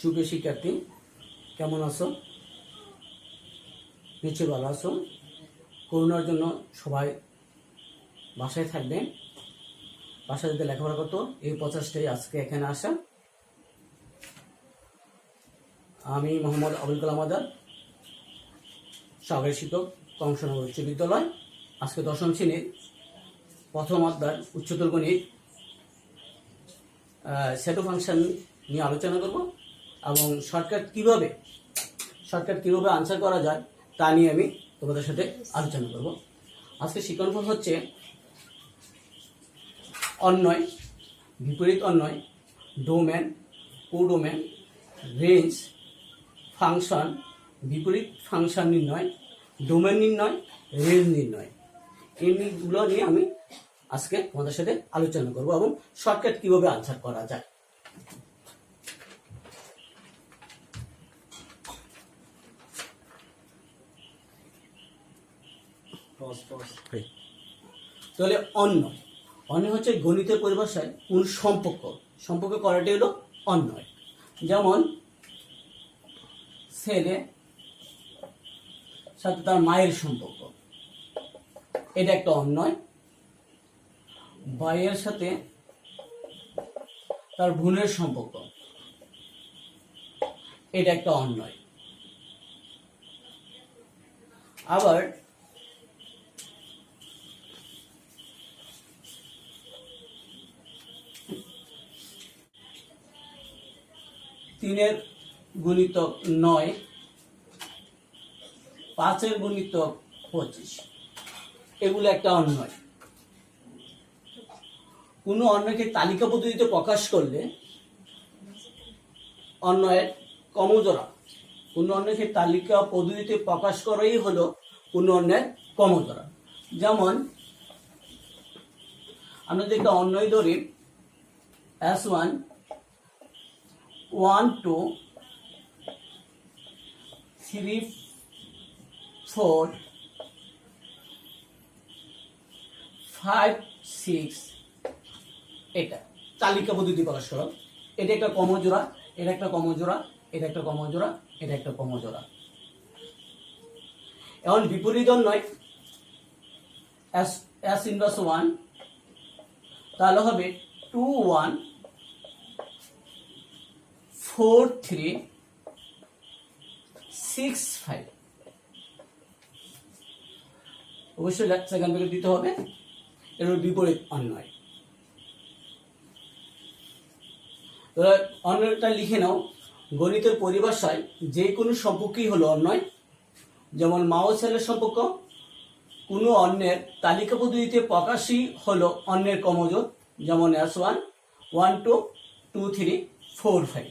সুপ্রিয় শিক্ষার্থী, কেমন আছো? নিশ্চয়ই ভালো আছো। করোনার জন্য সবাই বাসায় থাকবেন, বাসায় যদি লেখাপড়া করতো, এই প্রচেষ্টায় আজকে এখানে আসা। আমি মোহাম্মদ আবুল কালাম আজাদ, সহকারী শিক্ষক, কংসনগর উচ্চ বিদ্যালয়। আজকে দশম শ্রেণীর প্রথম অধ্যায় উচ্চতর গণিত সেট ফাংশন নিয়ে আলোচনা করব এবং শর্টকাট কিভাবে আনসার করা যায় তা নিয়ে আমি তোমাদের সাথে আলোচনা করব। আজকে শিক্ষানুষ্ঠান হচ্ছে অন্বয়, বিপরীত অন্বয়, ডোমেন, কোডোমেন, রেঞ্জ, ফাংশন, বিপরীত ফাংশন নির্ণয়, ডোমেন নির্ণয়, রেঞ্জ নির্ণয়, এইগুলো নিয়ে আমি আজকে তোমাদের সাথে আলোচনা করব এবং শর্টকাট কিভাবে আনসার করা যায়। তাহলে অন্যয় হচ্ছে গণিতের পরিভাষায় কোন সম্পর্ক করাটাই হলো অন্যয়। যেমন ছেলে সাথে তার মায়ের সম্পর্ক, এটা একটা অন্যয়। ভাইয়ের সাথে তার বোনের সম্পর্ক, এটা একটা অন্যয়। আবার তিনের গুণিতক 9, 5-এর গুণিতক 25, এগুলো একটা অন্যয়। কোনো অন্যকে তালিকা পদ্ধতিতে প্রকাশ করলে অন্যয়ের কমজোড়া, কোনো অন্যকে তালিকা পদ্ধতিতে প্রকাশ করাই হলো কোনো অন্যের কমজোড়া। যেমন আমরা যদি একটা অন্যয় ধরি S1 1 2 3 4 5 6, এটা তালিকা পদ্ধতি প্রকাশ করা। এটা একটা কমজোড়া, এটা একটা কমজোড়া, এটা একটা কমজোড়া, এটা একটা কমজোড়া। এখন বিপরীত অন্যয় S ইনভার্স 1, তাহলে হবে 2 1 4 3 6 5। অবশ্যই সেকেন্ড ব্র্যাকেট দিতে হবে, এর বিপরীত অন্যয়। অন্যটা লিখে নাও। গণিতের পরিভাষায় যে কোনো সম্পর্কই হলো অন্যয়। যেমন মা ও ছেলের সম্পর্ক কোনো অন্যের তালিকা পদ্ধতিতে প্রকাশই হলো অন্যের কমজোর। যেমন S1 1 2 2 3 4 5।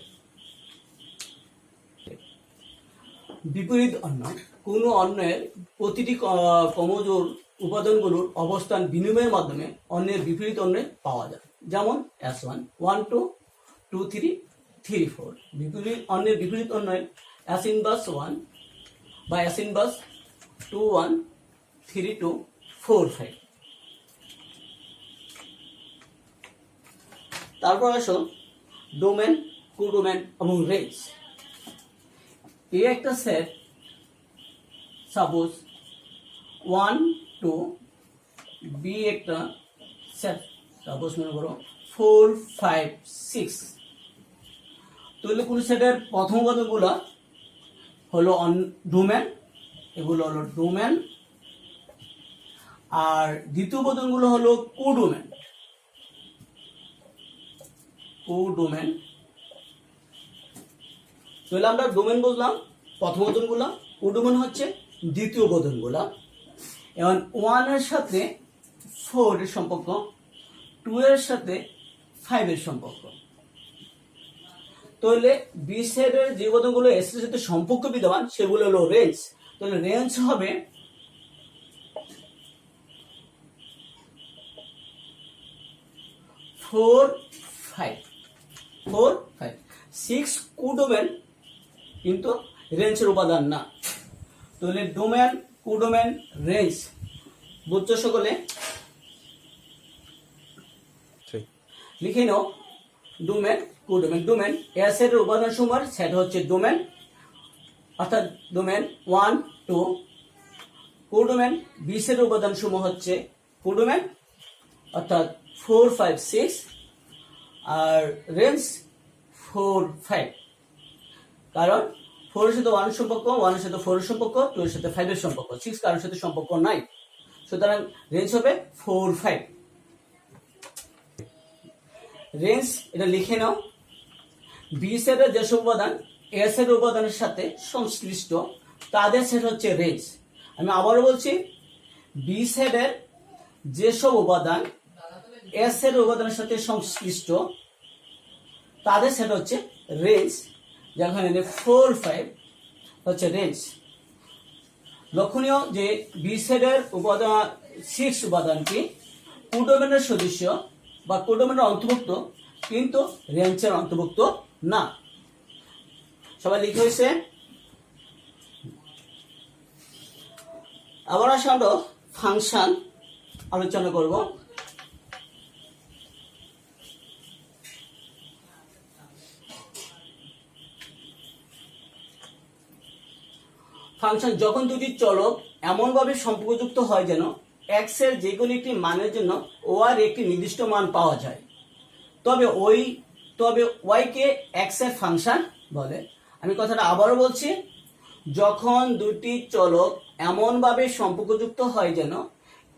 বিপরীত অন্যয় কোনো অন্যের প্রতিটি কমজোর উপাদানগুলোর অবস্থান বিনিময়ের মাধ্যমে অন্যের বিপরীত অন্যয় পাওয়া যায়। যেমন S1 1 2 2 3 3 4। অন্যের বিপরীত অন্যয় S ইনভার্স 1 বা S ইনভার্স 2 1 3 2 4 5। তারপর আসো ডোমেন, কোডোমেন এবং রেঞ্জ। এই একটা সেট, সাপোজ 1 2, বি একটা সেট, সাপোজ মনে করো 4 5 6। তাহলে কোন সেটের প্রথম উপাদানগুলো হলো ডোমেন, এগুলো হলো ডোমেন, আর দ্বিতীয় উপাদানগুলো হলো কোডোমেন। তাহলে আমরা ডোমেন বুঝলাম প্রথম উপাদানগুলো, কোডোমেন হচ্ছে দ্বিতীয় উপাদানগুলো। এবং 1 এর সাথে 4 এর সম্পর্ক, 2 এর সাথে 5 এর সম্পর্ক। তাহলে বি সেটের যে উপাদানগুলো এস এর সাথে সম্পর্ক বিদ্যমান সেগুলো হলো রেঞ্জ। তাহলে রেঞ্জ হবে 4 5 4 5। 6 কোডোমেন কিন্তু রেঞ্জের উপাদান না। তাহলে ডোমেন, কোডোমেন, রেঞ্জ বুঝছো সকলে? লিখে নাও ডোমেন, কোডোমেন। ডোমেন এ সেটের উপাদান সমূহের সেট হচ্ছে ডোমেন, অর্থাৎ ডোমেন 1 2। কোডোমেন বি সেটের উপাদান সমূহ হচ্ছে কোডোমেন, অর্থাৎ 4 5 6, আর রেঞ্জ 4 5। কারণ 4 এর সাথে 1 এর সম্পর্ক, 1 এর সাথে 4 এর সম্পর্ক, 2 এর সাথে 5 এর সম্পর্ক, 6 কারোর সাথে সম্পর্ক নাই, সুতরাং রেঞ্জ হবে 4 5। রেঞ্জ এটা লিখে নাও। বি সেটের যেসব উপাদান এ সেটের উপাদানের সাথে সংশ্লিষ্ট তাদের সেট হচ্ছে রেঞ্জ। আমি আবারও বলছি, বি সেটের যেসব উপাদান এ সেটের উপাদানের সাথে সংশ্লিষ্ট তাদের সেট হচ্ছে রেঞ্জ। যখন 4 5 হচ্ছে রেঞ্জ। লক্ষণীয় যে বি সেটের উপাদান 6 উপাদানটি কোডোমেনের সদস্য বা কোডোমেনের অন্তর্ভুক্ত, কিন্তু রেঞ্জের অন্তর্ভুক্ত না। সবাই লিখে হয়েছে? আবার আসে আমরা ফাংশন আলোচনা করব। ফাংশন যখন দুটি চলক এমনভাবে সম্পর্কযুক্ত হয় যেন এক্স এর যে কোনো একটি মানের জন্য ওয়াই এর একটি নির্দিষ্ট মান পাওয়া যায়, তবে ওয়াই কে এক্স এর ফাংশন বলে। আমি কথাটা আবারও বলছি, যখন দুটি চলক এমনভাবে সম্পর্কযুক্ত হয় যেন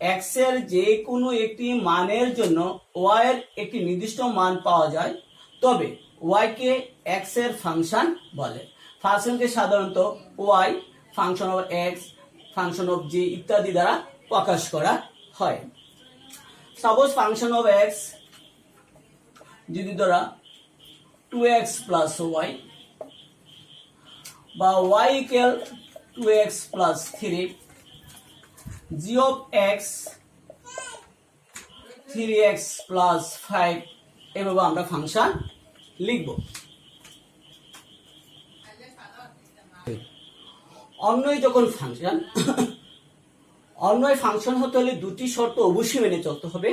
এক্স এর যে কোনো একটি মানের জন্য ওয়াই এর একটি নির্দিষ্ট মান পাওয়া যায়, তবে ওয়াই কে এক্স এর ফাংশন বলে। ফাংশনকে সাধারণত Y, function of X, function of G ইত্যাদি দ্বারা প্রকাশ করা হয়। সাপোজ ফাংশন অফ এক্স যদি ধরা 2x প্লাস ওয়াই বা y equal 2x plus 3, g of x 3x plus 5, এভাবে আমরা ফাংশন লিখব। অন্যয় যখন ফাংশন অন্যয় ফাংশন হতে হলে দুটি শর্ত অবশ্যই মেনে চলতে হবে।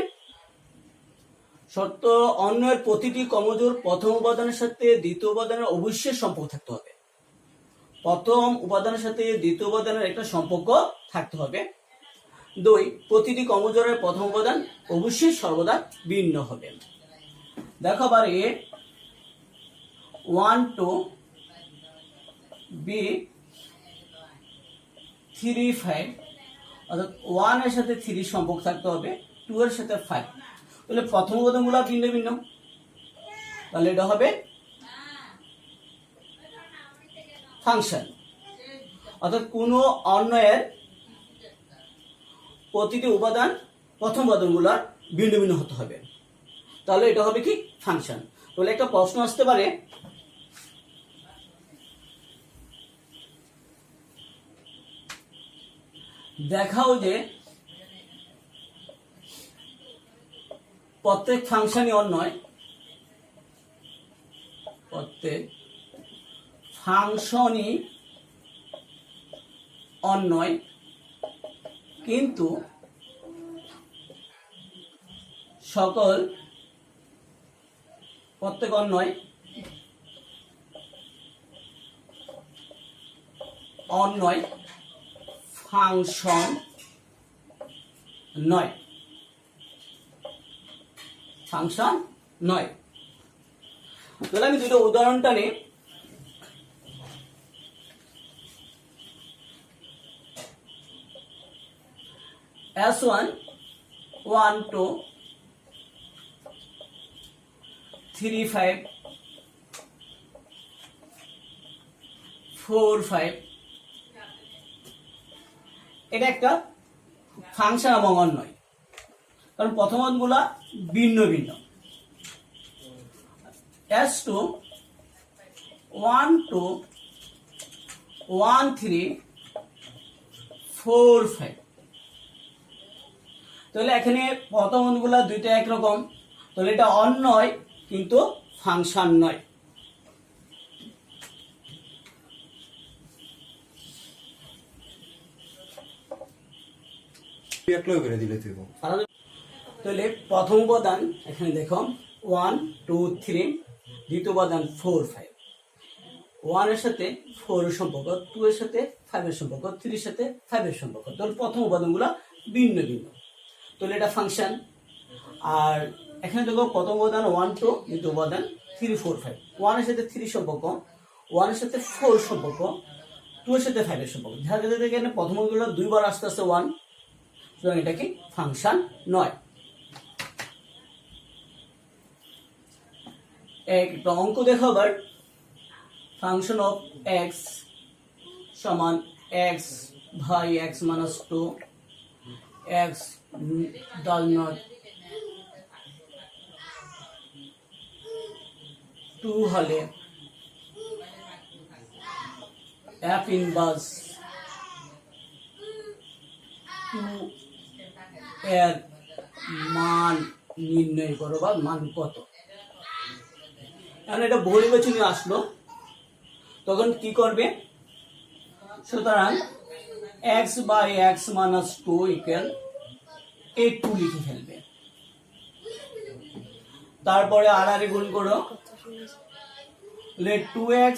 শর্ত: অন্যের প্রতিটি কমজোর প্রথম উপাদানের সাথে দ্বিতীয় উপাদানের অবশ্যই সম্পর্ক থাকতে হবে। প্রথম উপাদানের সাথে দ্বিতীয় উপাদানের একটা সম্পর্ক থাকতে হবে। 2, প্রতিটি কমজোরের প্রথম উপাদান অবশ্যই সর্বদা ভিন্ন হবে। দেখো আবার এ 1 2, বি 3 5, অর্থাৎ 1 এর সাথে 3 সম্পর্ক থাকতে হবে, 2 এর সাথে 5। তাহলে প্রথম উপাদানগুলো ভিন্ন ভিন্ন, তাহলে এটা হবে ফাংশন। অর্থাৎ কোন অন্যয়ের প্রতিটি উপাদান প্রথম উপাদানগুলো ভিন্ন ভিন্ন হতে হবে, তাহলে এটা হবে কি ফাংশন। তাহলে একটা প্রশ্ন আসতে পারে, দেখাও যে প্রত্যেক ফাংশনই অন্যয়, প্রত্যেক ফাংশনই অন্যয়, কিন্তু প্রত্যেক অন্যয় ফাংশন নয়, ফাংশন নয়। তাহলে আমি দুটো উদাহরণটা নিই। S1 1 2 3 5 4 5, এটা একটা ফাংশন এবং অন্যয়, কারণ প্রথম গুলা ভিন্ন ভিন্ন। S2 1 2 1 3 4 5, তাহলে এখানে প্রথম গুলা দুইটা একরকম, তাহলে এটা অন্যয় কিন্তু ফাংশন নয়। তাহলে প্রথম উপাদান এখানে দেখো 1 2 3, দ্বিতীয় উপাদান 4 5, 1 এর সাথে 4 এর সম্পর্ক, 2 এর সাথে 5 এর সম্পর্ক, 3 এর সাথে 5 এর সম্পর্ক। তাহলে প্রথম উপাদানগুলো ভিন্ন ভিন্ন, তাহলে এটা ফাংশন। আর এখানে দেখো প্রথম উপাদান 1 2, দ্বিতীয় উপাদান 3 4 5, 1 এর সাথে 3 সম্পর্ক, 1 এর সাথে 4 সম্পর্ক, 2 এর সাথে 5 এর সম্পর্ক। দেখা যাচ্ছে এখানে প্রথম গুলো দুইবার আসতে আসতে 1, সুতরাং এটা কি ফাংশন নয়। একটা অঙ্ক দেখো আবার, ফাংশন অফ এক্স সমান x by x minus 2, x does not 2 হলে এফ ইনভার্স 2 এর মান নির্ণয় করো বা মান কত। এখন এটা বহু নির্বাচনে আসলো, তখন কি করবে? সুতরাং x by x minus 2 equal এই 2 লিখে ফেলবে। তারপরে আর গুণ করো, 2x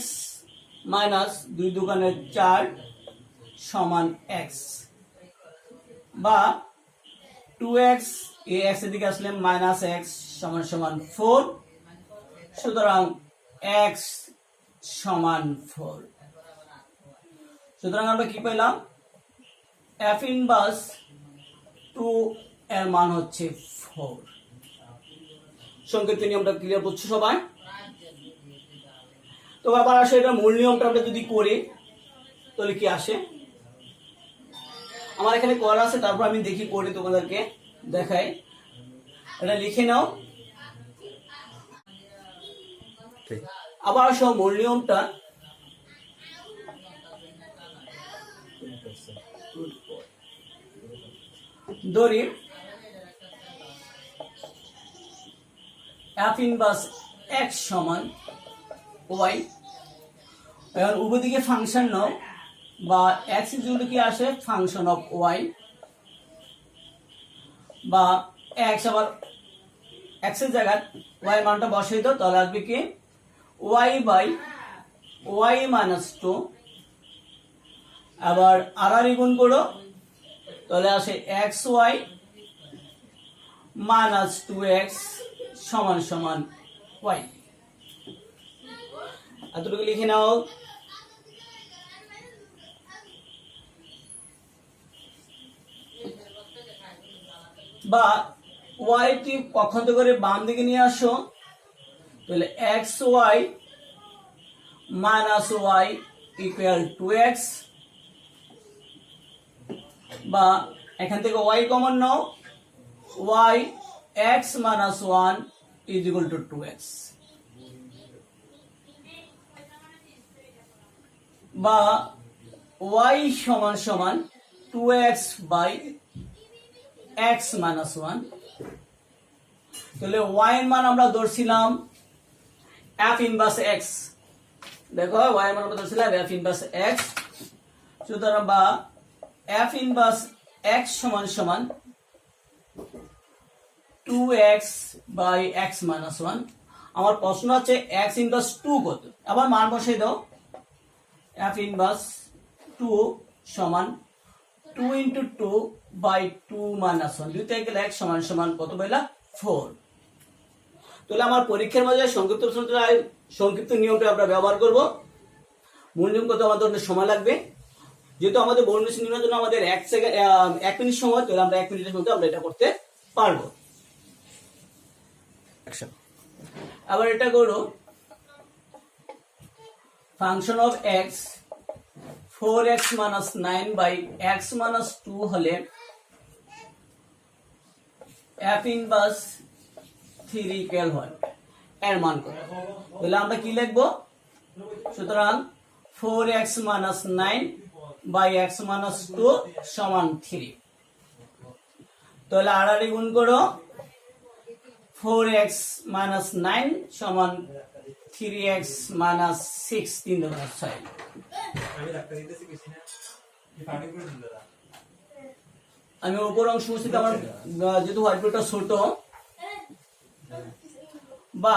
মাইনাস 2 দুগুণে 4 সমান x, বা 2x এই x এর দিকে আসলে মাইনাস x সমান সমান 4, সুতরাং x সমান 4। সুতরাং আমরা কি পেলাম? f ইনভার্স 2 এর মান হচ্ছে 4। সংক্ষিপ্ত নিয়মটা ক্লিয়ার করছো সবাই? তো আবার আসলে এটা মূল নিয়মটা আমরা যদি করি তাহলে কি আসে? আমার এখানে করা আছে, তারপর আমি দেখি করে তোমাদেরকে দেখাই। এটা লিখে নাও। আবার আসো মূল নিয়মটা, ধরি f ইনভার্স x সমান y। এখন উভয় দিকে ফাংশন নাও, বা x ইকুয়াল কি আসে? ফাংশন অফ y, বা x আবার x এর জায়গায় y মানটা বসাই দাও, তাহলে আসবে কি y বাই y মাইনাস 2। আবার আর গুণ করো, তাহলে আসে xy মাইনাস 2x সমান সমান y। এতটুকু লিখে নাও। বা y টি পক্ষান্ত করে বাম দিকে নিয়ে আসো, তাহলে xy minus y equal 2x, বা এখান থেকে y common now, y x minus 1 is equal to 2x, বা y সমান সমান 2x বাই x মাইনাস 1। তাহলে y এর মান আমরা ধরছিলাম f ইনভার্স x। দেখো y এর মান আমরা ধরছিলাম f ইনভার্স x, সুতরাং বা f ইনভার্স x সমান সমান 2x বাই x মাইনাস 1। আমার প্রশ্ন আছে x ইনভার্স 2 কত? আবার মান বসাই দাও। f ইনভার্স 2 সমান 2 ইনটু 2 বাই 2 মাইনাস 1, 2 থেকে গেলে x সমান সমান কত পাইলা? 4। তাহলে আমার পরীক্ষার মাঝে সংক্ষিপ্ত নিয়মটা আমরা ব্যবহার করব। মূল নিয়ম কত আমাদের অনেক সময় লাগবে, যেহেতু আমাদের বহু নির্ণয় নির্ণয়ের জন্য আমাদের 1 মিনিট সময়, তাহলে আমরা 1 মিনিটের মধ্যে আমরা এটা করতে পারবো। আবার এটা করো, function of x 4x minus 9 by x minus 2 হলে f ইনভার্স 3 ইকুয়াল হয় এর মান কত? তাহলে আমরা কি লিখবো? সুতরাং 4x minus 9 by x minus 2 সমান 3। তাহলে আর গুণ করো, 4x মাইনাস 9 সমান 3x মাইনাস 6, 3 দুগুণে 6। আমি উপর অংশ মুছিতে আমার যেহেতু হোয়াইট বোর্ডটা ছোট, বা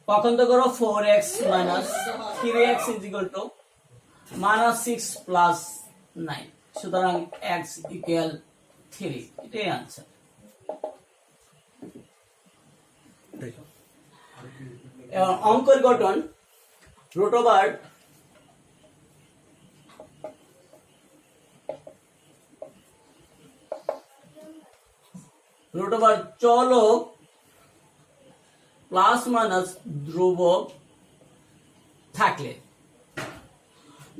পক্ষান্তর করো 4x minus 3x is equal to minus 6 plus 9, সুতরাং x equal 3, এটাই आंसर। অঙ্কের গঠন রুট ওভার চলক প্লাস মাইনাস ধ্রুবক থাকলে,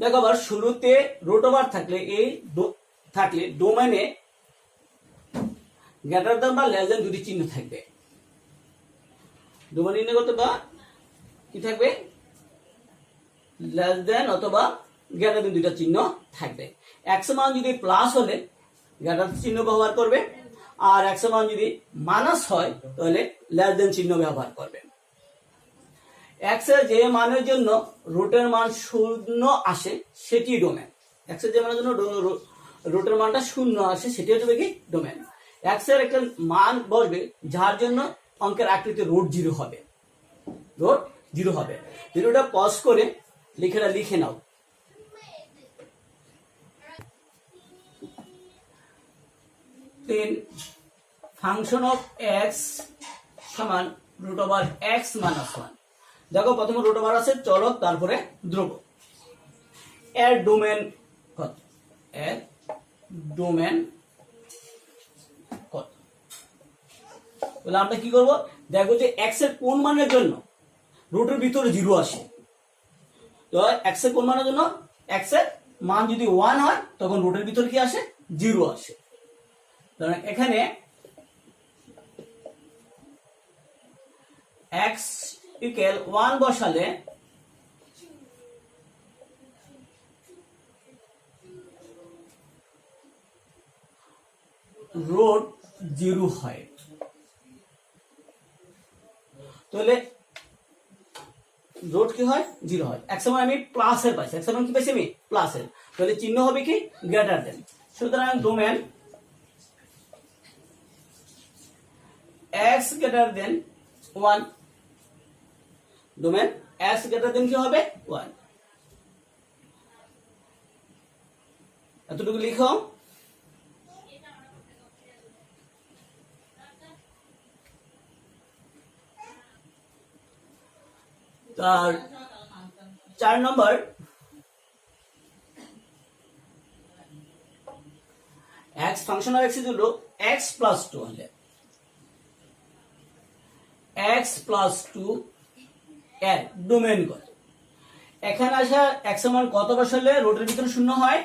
দেখো আবার শুরুতে রুট ওভার থাকলে থাকলে ডোমেনে গ্রেটার দ্যান বা লেস দ্যান দুটি চিহ্ন থাকবে। ডোমেন নির্ণয় করতে বা কি থাকবে, লেস দ্যান অথবা গ্রেটার দ্যান দুইটা চিহ্ন থাকবে। এক্স মান যদি প্লাস হলে গ্রেটার চিহ্ন ব্যবহার করবে, আর এক্স মান যদি মাইনাস হয় তাহলে লেস দ্যান চিহ্ন ব্যবহার করবে। এক্স এর যে মানের জন্য রুটের মান 0 আসে সেটি ডোমেন। এক্স এর যে মানের জন্য রুটের মানটা 0 আসে সেটি হচ্ছে কি ডোমেন। এক্স এর একটা মান বসবে যার জন্য অঙ্কের আকৃতি রুট 0 হবে, রুট 0 হবে। ভিডিওটা পজ করে লিখে নাও। ফাংশন অফ এক্স সমান রুট ওভার এক্স মাইনাস 1। দেখো প্রথমে রুট ওভার আছে চলক, তারপরে ধ্রুবক। এর ডোমেন কত, এর ডোমেন কত, তাহলে আমরা কি করব, দেখো যে এক্স এর কোন মানের জন্য রুটের ভিতরে 0 আসে। তো এক্স এর কোন মানের জন্য, এক্স এর মান যদি 1 হয় তখন রুটের ভিতরে কি আসে, 0 আসে। ধরেন এখানে x ইকুয়াল 1 বসালে রুট 0 হয়। তাহলে রুট কি হয়, 0 হয়। x মান আমি প্লাসের পাইছি, x মান কি পাইছি আমি প্লাসের, তাহলে চিহ্ন হবে কি গ্রেটার দেন। সুতরাং domain x greater than 1, domain x greater than কি হবে 1। এতটুকু লিখো। তার 4 নম্বর, x function of x is হলো x প্লাস 2 হলে x প্লাস 2 এর ডোমেন কত। এখানে আসা x এর মান কত বসালে রুটের ভিতরে 0 হয়,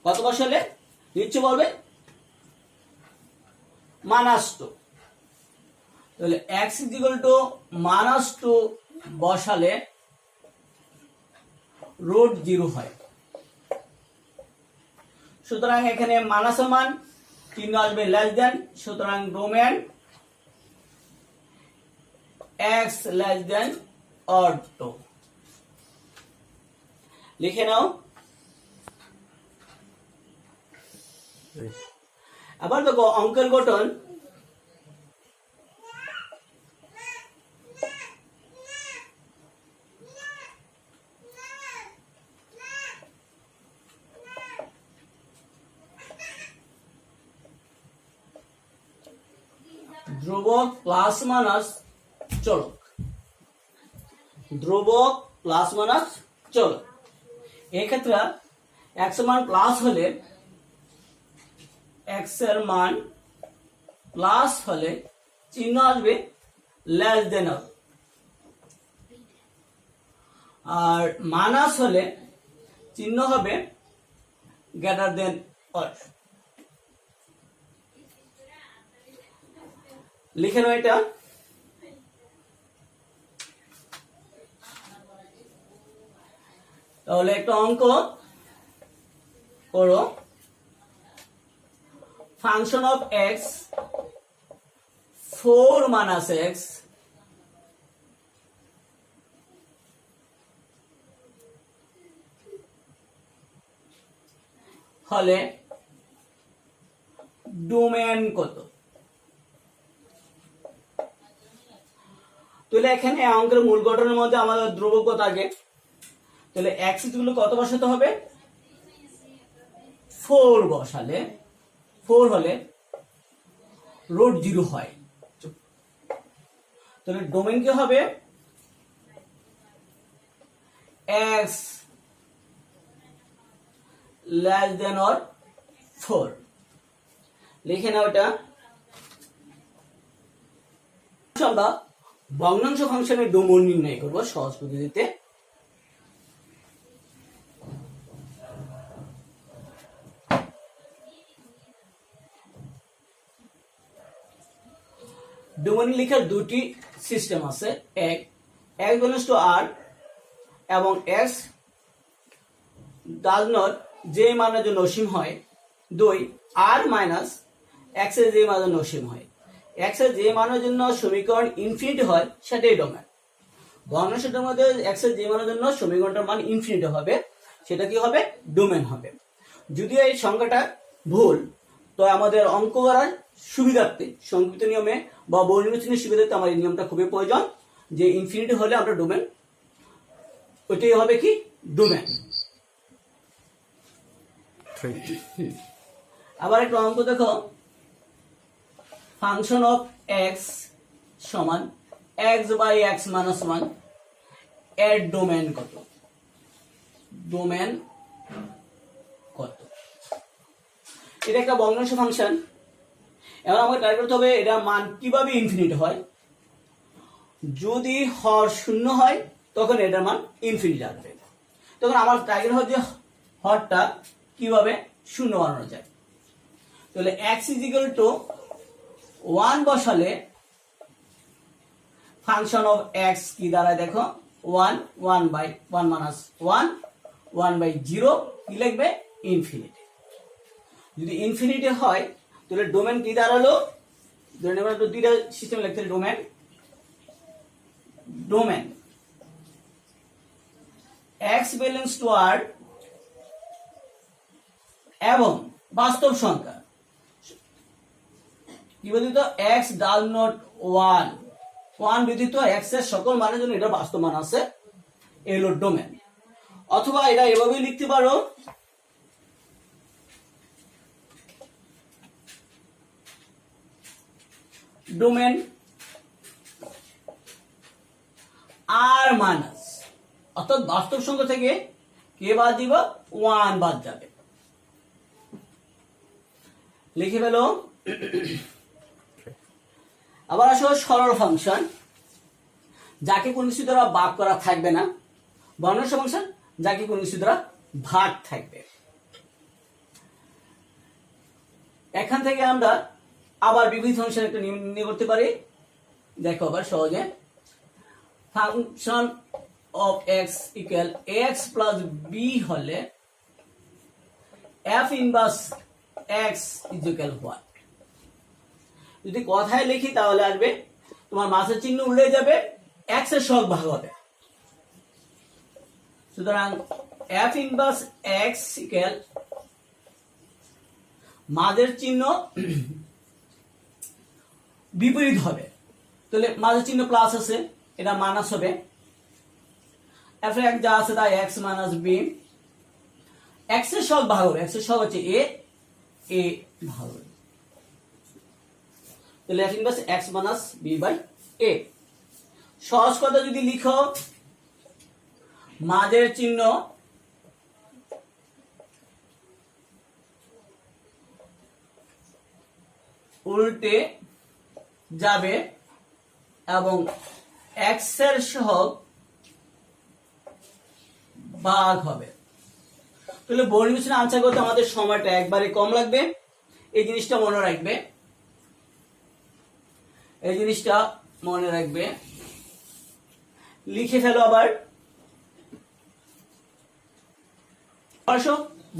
কত বসালে নিচে বলবে -2। তাহলে x -2 বসালে রুট 0 হয়। সুতরাং এখানে মাইনাস মান চিহ্ন আসবে লেস দেন, সুতরাং domain x less than or 2 লিখে নাও। আবার দেখো অঙ্কের গঠন, ধ্রুবক প্লাস মাইনাস চলক, ধ্রুবক প্লাস মাইনাস চলক। এক্ষেত্রে x মান প্লাস হলে, x এর মান প্লাস হলে চিহ্ন আসবে লেস দেন অর, আর মাইনাস হলে চিহ্ন হবে গ্রেটার দেন অর। লিখে নাও এটা। তাহলে একটা অঙ্ক করো, function of x 4 minus x হলে ডোমেন কত। তাহলে এখানে অঙ্কের মূল গঠনের মধ্যে আমাদের ধ্রুবক থাকে, তাহলে x গুলো কত বসাতে হবে, 4 বসালে 4 হলে √0 হয়, তাহলে ডোমেন কি হবে x less than or 4, লিখে নাও এটা। আমরা ভগ্নাংশ ফাংশনের ডোমেন নির্ণয় করব সহজ পদ্ধতিতে। ডোমেন লেখার দুটি সিস্টেম আছে, এক x belongs to r এবং x does not যে মানের জন্য অসীম হয়, দুই r মাইনাস x এর যে মানের জন্য অসীম হয়। x এর যে মানের জন্য সমীকরণ ইনফিনিটি হয় সেটাই ডোমেন। ভগ্নাংশের মধ্যে x এর যে মানের জন্য সমীকরণটার মান ইনফিনিটি হবে সেটা কি হবে, ডোমেন হবে। যদিও এই সংখ্যাটা ভুল, তো আমাদের অঙ্ক করার সুবিধার্থে সংক্ষিপ্ত নিয়মে বা বর্ণনির্বাচনের সুবিধার্থে আমার এই নিয়মটা খুবই প্রয়োজন যে ইনফিনিটি হলে আমরা ডোমেন, ওইটাই হবে কি ডোমেন। আবার একটা অঙ্ক দেখো, ফাংশন অফ x সমান x বাই x মাইনাস 1 এর ডোমেন কত, ডোমেন কত। এটা একটা ভগ্নাংশ ফাংশন। এবার আমাকে ট্রাই করতে হবে এটা মান কিভাবে ইনফিনিটি হয়। যদি হর শূন্য হয় তখন এটার মান ইনফিনিটি আসবে, তখন আমার টার্গেট হয় যে হরটা কিভাবে শূন্য বানানো যায়। তাহলে x = 1 বসালে ফাংশন অফ x কি দাঁড়ায় দেখো, 1 1 বাই 1 মাইনাস 1 1 বাই 0 কি লিখবে, ইনফিনিটি। যদি ইনফিনিটি হয় তাহলে ডোমেন কি দাঁড়ালো, ধরে নেব একটু দুইটা সিস্টেম লিখতে, domain domain x belongs to r এবং বাস্তব সংখ্যা কি বলিত, x does not 1 ব্যতীত x এর সকল মানের জন্য এটা বাস্তব মান আছে, এই হলো ডোমেন। অথবা এটা এভাবে লিখতে পারো, ডোমেন r মাইনাস, অর্থাৎ বাস্তব সংখ্যা থেকে কে বাদ দিব, 1 বাদ যাবে, লিখে ফেলো। আবার আসো সরল ফাংশন, যাকে কোনো কিছু দ্বারা ভাগ করা থাকবে না, ভগ্নাংশ ফাংশন যাকে কোনো কিছু দ্বারা ভাগ থাকবে। এখান থেকে আমরা আবার বিপরীত ফাংশন একটা নির্ণয় করতে পারি। দেখো আবার সহজে, function of x equal ax plus b হলে f inverse x is equal what. যদি কথায় লিখি তাহলে আসবে তোমার মাঝের চিহ্ন উল্টে যাবে, x এর সহগ ভাগ হবে। সুতরাং f ইনভার্স x ইকুয়াল মাঝের চিহ্ন বিপরীত হবে, তাহলে মাঝের চিহ্ন প্লাস আছে, এটা মাইনাস হবে, f এর যা আছে তাই x মাইনাস b, x এর সহগ ভাগ হবে, x এর সহগ হচ্ছে a ভাগ হবে, তাহলে f inverse x minus b by a। সহজ কথা যদি লিখো, মাঝের চিহ্ন উল্টে যাবে এবং x এর সহগ ভাগ হবে। তাহলে বর্ণনির্বাচনে আনসার করতে আমাদের সময়টা একবারে কম লাগবে, এই জিনিসটা মনে রাখবে, এই জিনিসটা মনে রাখবে, লিখে ফেলো। আবার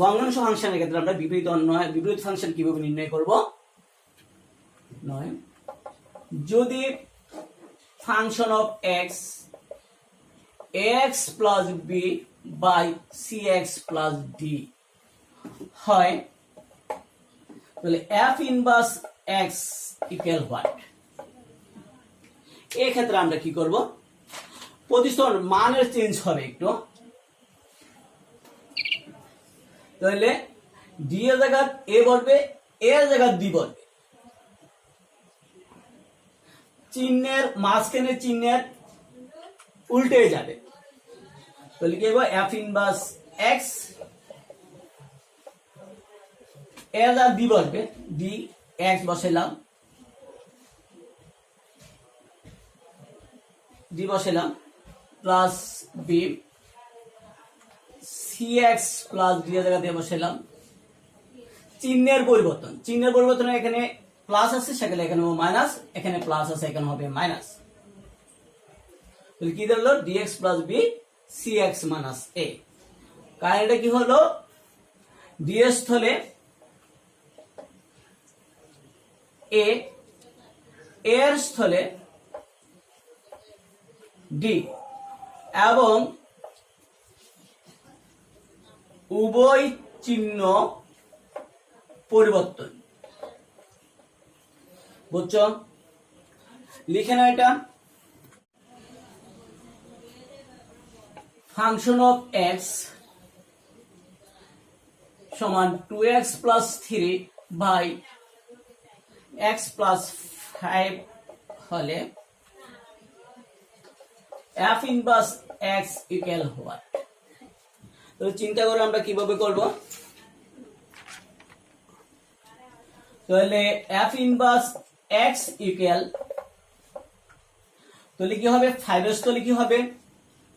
ভগ্নাংশ ফাংশনের ক্ষেত্রে আমরা বিপরীত ফাংশন কিভাবে নির্ণয় করব। যদি function of x plus b by cx plus d হয় তাহলে f inverse x equal what. এক্ষেত্রে আমরা কি করব, প্রতিস্থাপন মানের চেঞ্জ হবে একটু। তাহলে ডি এর জায়গা এ বলবে, এ এর জায়গা ডি বলবে, চিহ্নের মাঝখানে চিহ্নের উল্টে যাবে। তাহলে কি হবে, এফ ইনভার্স এক্স, এর জায়গা ডি বলবে, ডি এক্স বসাইলাম, ডি বসাইলাম plus B C X plus D এর জায়গা দিয়ে বসাইলাম। চিহ্নের পরিবর্তন, চিহ্নের পরিবর্তন এখানে প্লাস আছে, সেখানে এখানে মাইনাস, এখানে প্লাস আছে, এখানে হবে মাইনাস। তাহলে কি দাঁড়ালো, DX plus B C X minus A. কারণ এটা কি হলো, ডিএস স্থলে এ, এর স্থলে ডি, এবং উভয় চিহ্ন পরিবর্তন। বুঝছো, লিখে নাও এটা। ফাংশন অফ এক্স সমান 2x plus 3 by x plus 5 হলে f inverse x equal what. তো চিন্তা করে আমরা কিভাবে করব, তাহলে f ইনভার্স x ইকুয়াল, তাহলে কি হবে 5 এর স্থলে কি হবে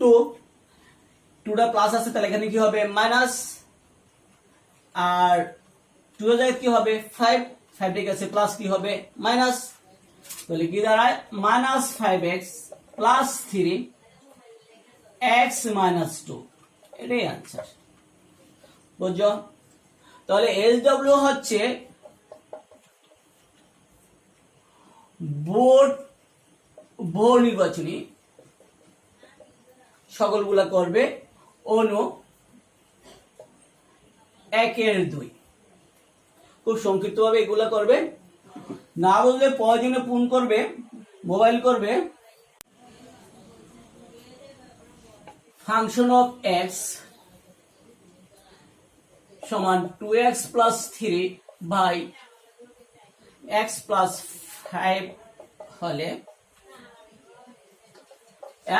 2, 2টা প্লাস আছে তাহলে এখানে কি হবে মাইনাস, আর 2 এর জায়গায় কি হবে 5, 5 এর কাছে প্লাস কি হবে মাইনাস। তাহলে কি দাঁড়ায় minus 5x plus 3 x minus 2, এটাই आंसर। বুঝছো, তাহলে এসডব্লিউ হচ্ছে বোর্ড বহু নির্বাচনী, সকলগুলা করবে অনু 1/2। খুব সংক্ষিপ্ত ভাবে এগুলা করবে, না বুঝলে প্রয়োজনে ফোন করবে, মোবাইল করবে। ফাংশন অফ এক্স সমান 2x plus 3 by x plus 5 হলে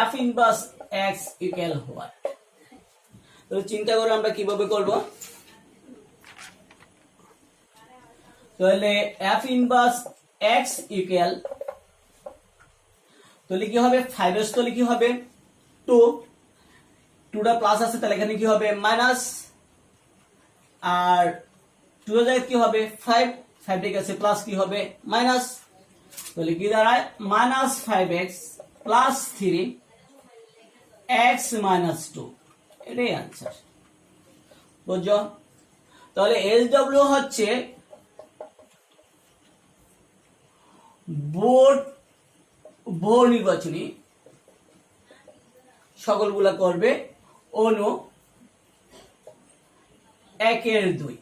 f inverse x equal what. তো চিন্তা করে আমরা কিভাবে করব, তাহলে f ইনভার্স x ইকুয়াল, তাহলে কি হবে 5 এর স্থলে কি হবে 2, 2টা প্লাস আছে তাহলে এখানে কি হবে মাইনাস, আর 2 এর জায়গায় কি হবে 5, 5 এর কাছে প্লাস কি হবে মাইনাস। তাহলে কি দাঁড়ায় minus 5x plus 3 x minus 2, এটাই आंसर। বুঝছো, তাহলে এসডব্লিউ হচ্ছে বোর্ড বহু নির্বাচনী, সকলগুলা করবে অনু 1/2।